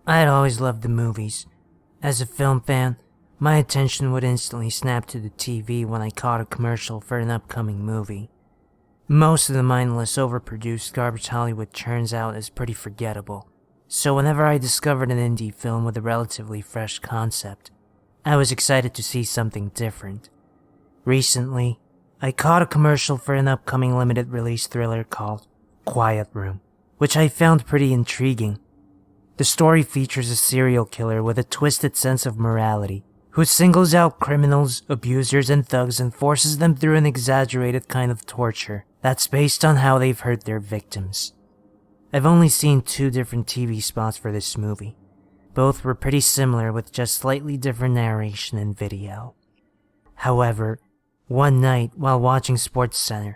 I had always loved the movies. As a film fan, my attention would instantly snap to the TV when I caught a commercial for an upcoming movie. Most of the mindless, overproduced garbage Hollywood churns out is pretty forgettable, so whenever I discovered an indie film with a relatively fresh concept, I was excited to see something different. Recently, I caught a commercial for an upcoming limited release thriller called Quiet Room, which I found pretty intriguing. The story features a serial killer with a twisted sense of morality, who singles out criminals, abusers, and thugs and forces them through an exaggerated kind of torture that's based on how they've hurt their victims. I've only seen 2 different TV spots for this movie. Both were pretty similar with just slightly different narration and video. However, one night while watching SportsCenter,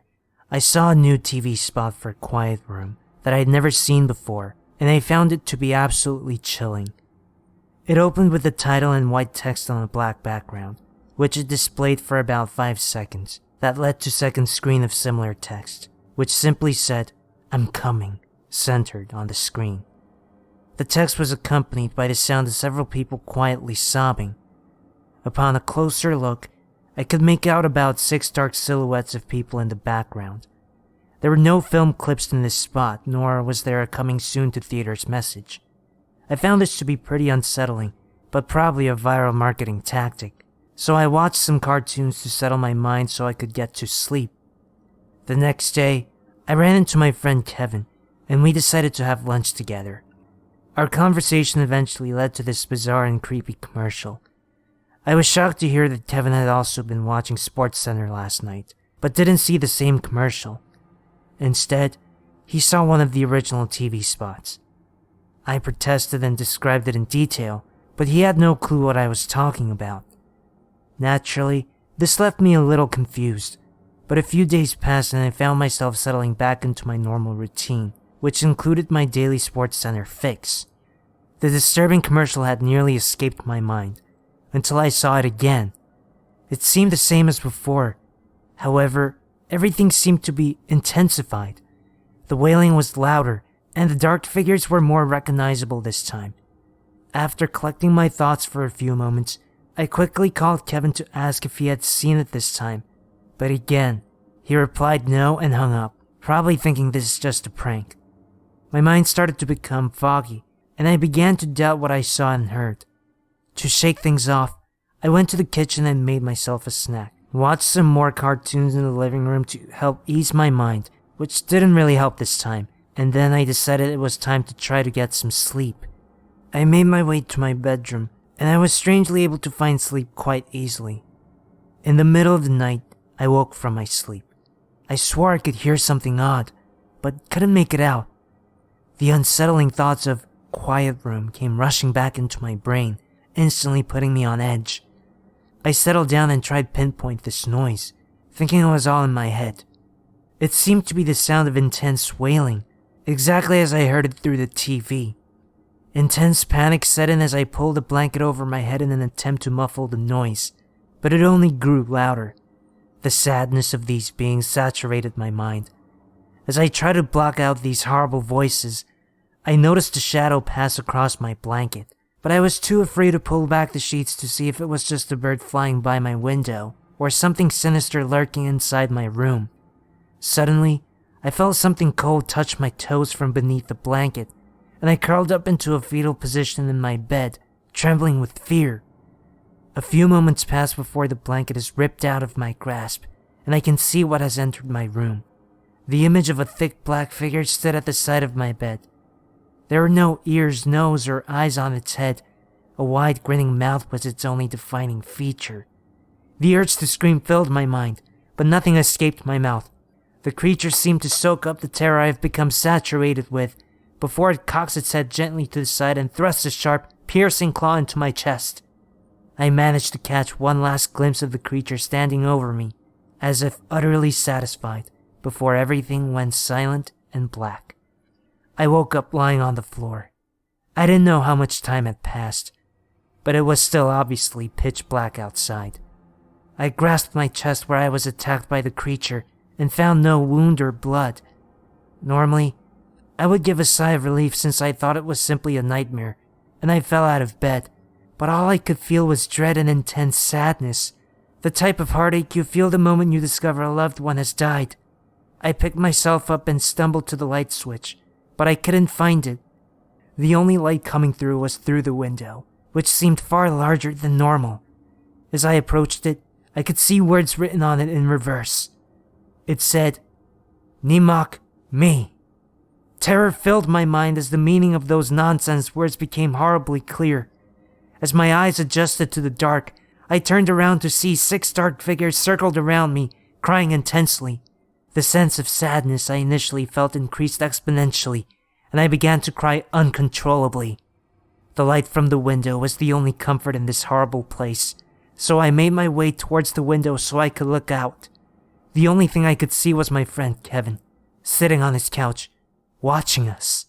I saw a new TV spot for Quiet Room that I'd never seen before, and I found it to be absolutely chilling. It opened with the title in white text on a black background, which it displayed for about 5 seconds. That led to second screen of similar text, which simply said, "I'm coming," centered on the screen. The text was accompanied by the sound of several people quietly sobbing. Upon a closer look, I could make out about 6 dark silhouettes of people in the background. There were no film clips in this spot, nor was there a coming soon to theaters message. I found this to be pretty unsettling, but probably a viral marketing tactic, so I watched some cartoons to settle my mind so I could get to sleep. The next day, I ran into my friend Kevin, and we decided to have lunch together. Our conversation eventually led to this bizarre and creepy commercial. I was shocked to hear that Kevin had also been watching SportsCenter last night, but didn't see the same commercial. Instead, he saw one of the original TV spots. I protested and described it in detail, but he had no clue what I was talking about. Naturally, this left me a little confused, but a few days passed and I found myself settling back into my normal routine, which included my daily SportsCenter fix. The disturbing commercial had nearly escaped my mind, until I saw it again. It seemed the same as before. However, everything seemed to be intensified. The wailing was louder, and the dark figures were more recognizable this time. After collecting my thoughts for a few moments, I quickly called Kevin to ask if he had seen it this time, but again, he replied no and hung up, probably thinking this is just a prank. My mind started to become foggy, and I began to doubt what I saw and heard. To shake things off, I went to the kitchen and made myself a snack, watched some more cartoons in the living room to help ease my mind, which didn't really help this time, and then I decided it was time to try to get some sleep. I made my way to my bedroom, and I was strangely able to find sleep quite easily. In the middle of the night, I woke from my sleep. I swore I could hear something odd, but couldn't make it out. The unsettling thoughts of Quiet Room came rushing back into my brain, instantly putting me on edge. I settled down and tried to pinpoint this noise, thinking it was all in my head. It seemed to be the sound of intense wailing, exactly as I heard it through the TV. Intense panic set in as I pulled a blanket over my head in an attempt to muffle the noise, but it only grew louder. The sadness of these beings saturated my mind. As I tried to block out these horrible voices, I noticed a shadow pass across my blanket, but I was too afraid to pull back the sheets to see if it was just a bird flying by my window or something sinister lurking inside my room. Suddenly, I felt something cold touch my toes from beneath the blanket, and I curled up into a fetal position in my bed, trembling with fear. A few moments pass before the blanket is ripped out of my grasp, and I can see what has entered my room. The image of a thick black figure stood at the side of my bed. There were no ears, nose, or eyes on its head. A wide grinning mouth was its only defining feature. The urge to scream filled my mind, but nothing escaped my mouth. The creature seemed to soak up the terror I have become saturated with, before it cocks its head gently to the side and thrusts a sharp, piercing claw into my chest. I managed to catch one last glimpse of the creature standing over me, as if utterly satisfied, before everything went silent and black. I woke up lying on the floor. I didn't know how much time had passed, but it was still obviously pitch black outside. I grasped my chest where I was attacked by the creature and found no wound or blood. Normally, I would give a sigh of relief since I thought it was simply a nightmare, and I fell out of bed, but all I could feel was dread and intense sadness, the type of heartache you feel the moment you discover a loved one has died. I picked myself up and stumbled to the light switch, but I couldn't find it. The only light coming through was through the window, which seemed far larger than normal. As I approached it, I could see words written on it in reverse. It said, "Nimak, me." Terror filled my mind as the meaning of those nonsense words became horribly clear. As my eyes adjusted to the dark, I turned around to see 6 dark figures circled around me, crying intensely. The sense of sadness I initially felt increased exponentially, and I began to cry uncontrollably. The light from the window was the only comfort in this horrible place, so I made my way towards the window so I could look out. The only thing I could see was my friend Kevin, sitting on his couch, watching us.